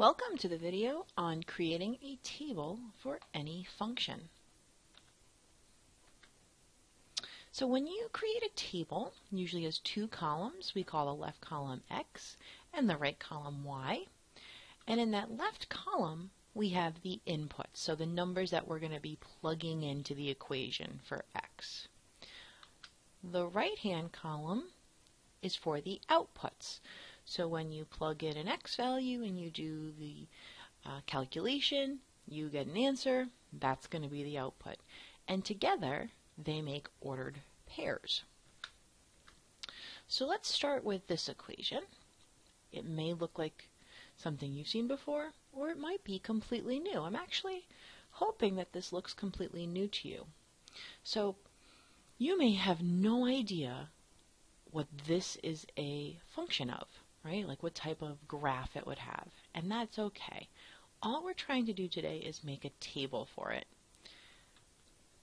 Welcome to the video on creating a table for any function. So when you create a table, it usually has two columns. We call the left column X and the right column Y. And in that left column, we have the inputs, so the numbers that we're going to be plugging into the equation for X. The right-hand column is for the outputs. So when you plug in an X value and you do the calculation, you get an answer. That's going to be the output. And together, they make ordered pairs. So let's start with this equation. It may look like something you've seen before, or it might be completely new. I'm actually hoping that this looks completely new to you. So you may have no idea what this is a function of, right? Like what type of graph it would have. And that's okay. All we're trying to do today is make a table for it.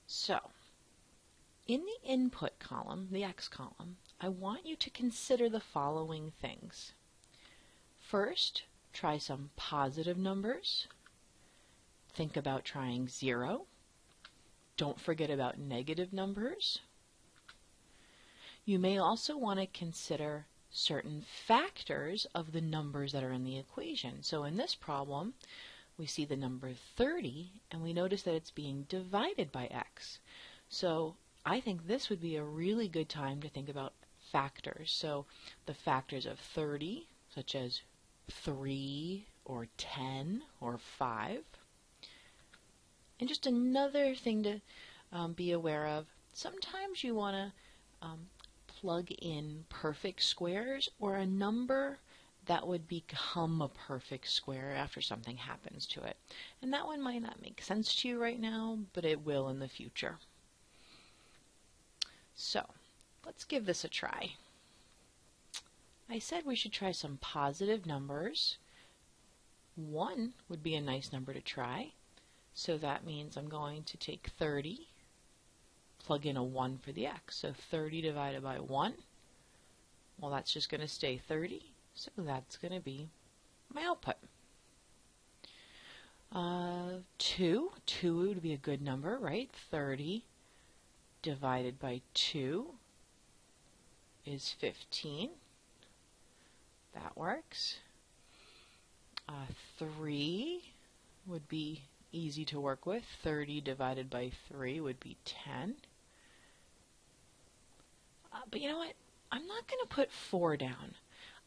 So, in the input column, the X column, I want you to consider the following things. First, try some positive numbers. Think about trying 0. Don't forget about negative numbers. You may also want to consider certain factors of the numbers that are in the equation. So in this problem, we see the number 30, and we notice that it's being divided by X. So I think this would be a really good time to think about factors. So the factors of 30, such as 3 or 10 or 5. And just another thing to be aware of, sometimes you want to plug in perfect squares or a number that would become a perfect square after something happens to it. And that one might not make sense to you right now, but it will in the future. So, let's give this a try. I said we should try some positive numbers. 1 would be a nice number to try. So that means I'm going to take 30, plug in a 1 for the X. So 30 divided by 1, well, that's just going to stay 30. So that's going to be my output. 2 would be a good number, right? 30 divided by 2 is 15. That works. 3 would be easy to work with. 30 divided by 3 would be 10. But you know what? I'm not going to put 4 down.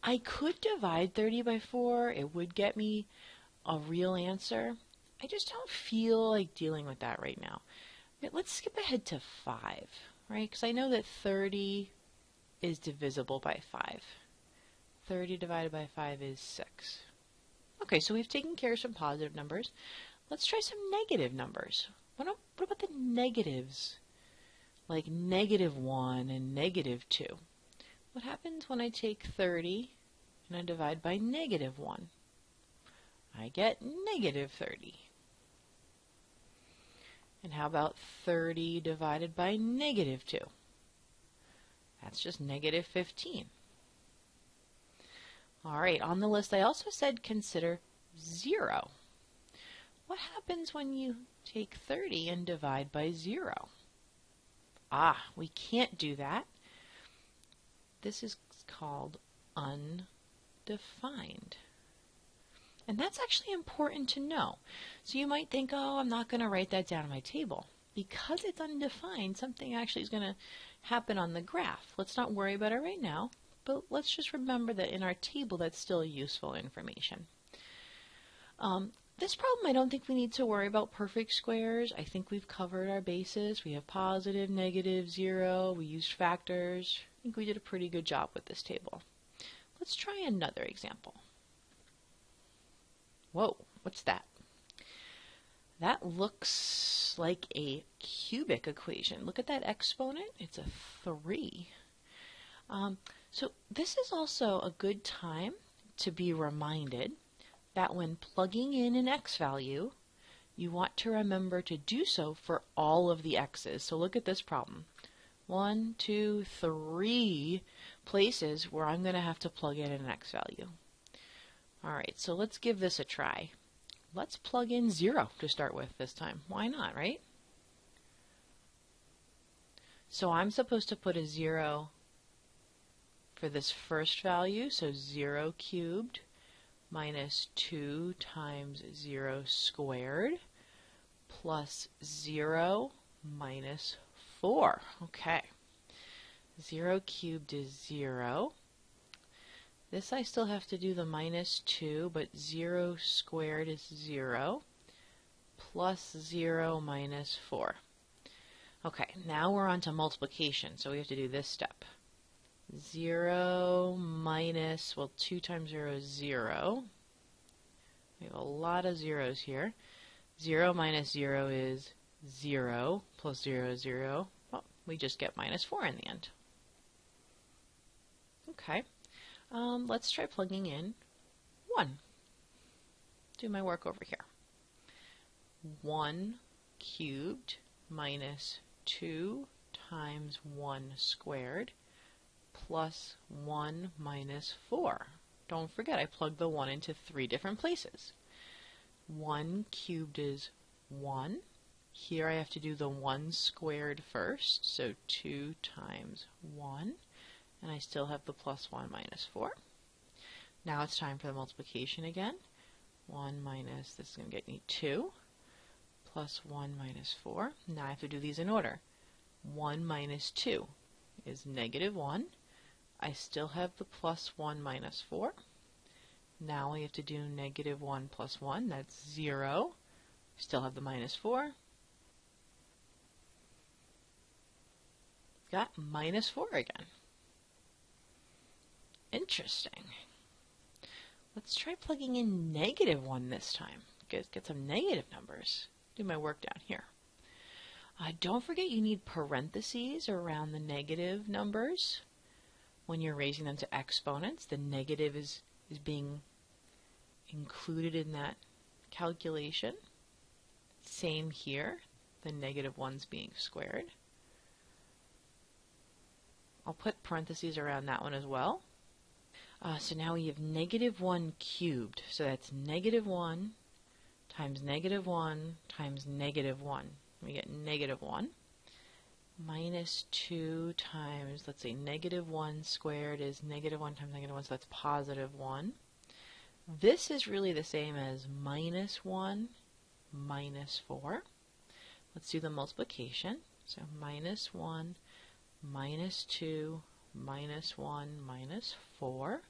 I could divide 30 by 4. It would get me a real answer. I just don't feel like dealing with that right now. Let's skip ahead to 5, right? Because I know that 30 is divisible by 5. 30 divided by 5 is 6. Okay, so we've taken care of some positive numbers. Let's try some negative numbers. What about the negatives? Like -1 and -2. What happens when I take 30 and I divide by -1? I get -30. And how about 30 divided by -2? That's just -15. All right, on the list I also said consider 0. What happens when you take 30 and divide by 0? We can't do that. This is called undefined. And that's actually important to know. So you might think, oh, I'm not going to write that down on my table. Because it's undefined, something actually is going to happen on the graph. Let's not worry about it right now, but let's just remember that in our table that's still useful information. This problem, I don't think we need to worry about perfect squares. I think we've covered our bases. We have positive, negative, 0. We used factors. I think we did a pretty good job with this table. Let's try another example. Whoa, what's that? That looks like a cubic equation. Look at that exponent. It's a 3. So this is also a good time to be reminded that when plugging in an X value, you want to remember to do so for all of the X's. So look at this problem. 1, 2, 3 places where I'm going to have to plug in an X value. All right, so let's give this a try. Let's plug in 0 to start with this time. Why not, right? So I'm supposed to put a 0 for this first value, so 0 cubed minus 2 times 0 squared plus 0 minus 4. Okay. 0 cubed is 0. This I still have to do the minus 2, but 0 squared is 0, plus 0 minus 4. Okay, now we're on to multiplication, so we have to do this step. 0 minus, well, 2 times 0 is 0. We have a lot of zeros here. 0 minus 0 is 0, plus 0 is 0. Well, we just get minus 4 in the end. Okay. Let's try plugging in 1. Do my work over here. 1 cubed minus 2 times 1 squared plus 1 minus 4. Don't forget, I plugged the 1 into 3 different places. 1 cubed is 1. Here I have to do the 1 squared first, so 2 times 1. And I still have the plus 1 minus 4. Now it's time for the multiplication again. 1 minus, this is going to get me 2, plus 1 minus 4. Now I have to do these in order. 1 minus 2 is negative 1. I still have the plus 1 minus 4. Now I have to do negative 1 plus 1. That's 0. Still have the minus 4. Got minus 4 again. Interesting. Let's try plugging in negative 1 this time. Get some negative numbers. Do my work down here. Don't forget you need parentheses around the negative numbers. When you're raising them to exponents, the negative is being included in that calculation. Same here, the negative 1's being squared. I'll put parentheses around that one as well. So now we have negative 1 cubed. So that's negative 1 times negative 1 times negative 1. We get negative 1. Minus 2 times, let's say, negative 1 squared is negative 1 times negative 1, so that's positive 1. This is really the same as minus 1 minus 4. Let's do the multiplication. So minus 1 minus 2 minus 1 minus 4.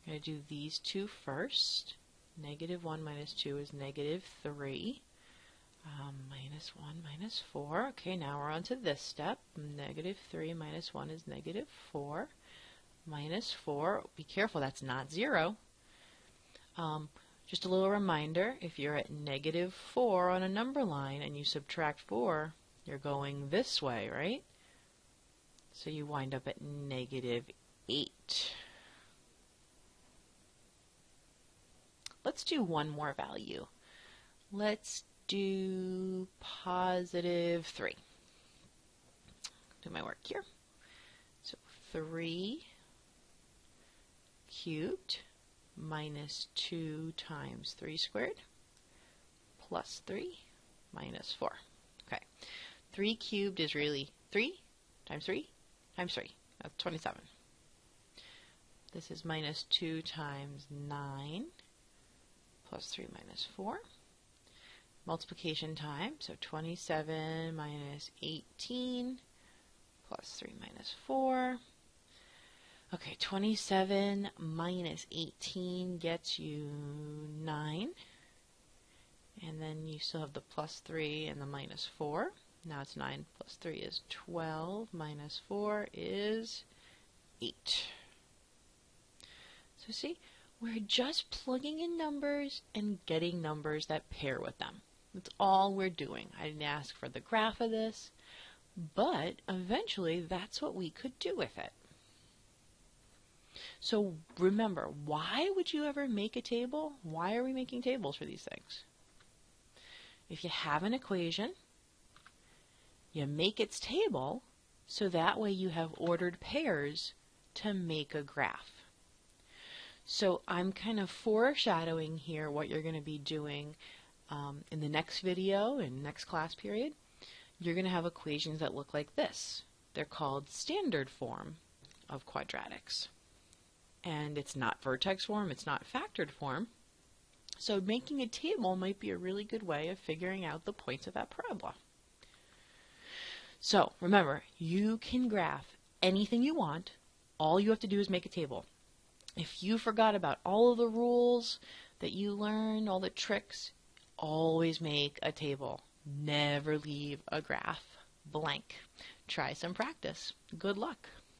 I'm going to do these two first. Negative 1 minus 2 is negative 3. Minus 1 minus 4. Okay, now we're on to this step. Negative 3 minus 1 is negative 4. Minus 4. Be careful, that's not 0. Just a little reminder, if you're at negative 4 on a number line and you subtract 4, you're going this way, right? So you wind up at negative 8. Let's do one more value. Let's do positive 3. Do my work here. So 3 cubed minus 2 times 3 squared plus 3 minus 4. Okay, 3 cubed is really 3 times 3 times 3. That's 27. This is minus 2 times 9 plus 3 minus 4. Multiplication time, so 27 minus 18 plus 3 minus 4. Okay, 27 minus 18 gets you 9. And then you still have the plus 3 and the minus 4. Now it's 9 plus 3 is 12, minus 4 is 8. So see, we're just plugging in numbers and getting numbers that pair with them. That's all we're doing. I didn't ask for the graph of this, but eventually that's what we could do with it. So remember, why would you ever make a table? Why are we making tables for these things? If you have an equation, you make its table so that way you have ordered pairs to make a graph. So I'm kind of foreshadowing here what you're going to be doing in the next video and next class period. You're going to have equations that look like this. They're called standard form of quadratics. And it's not vertex form, it's not factored form. So making a table might be a really good way of figuring out the points of that parabola. So remember, you can graph anything you want. All you have to do is make a table. If you forgot about all of the rules that you learned, all the tricks, always make a table. Never leave a graph blank. Try some practice. Good luck.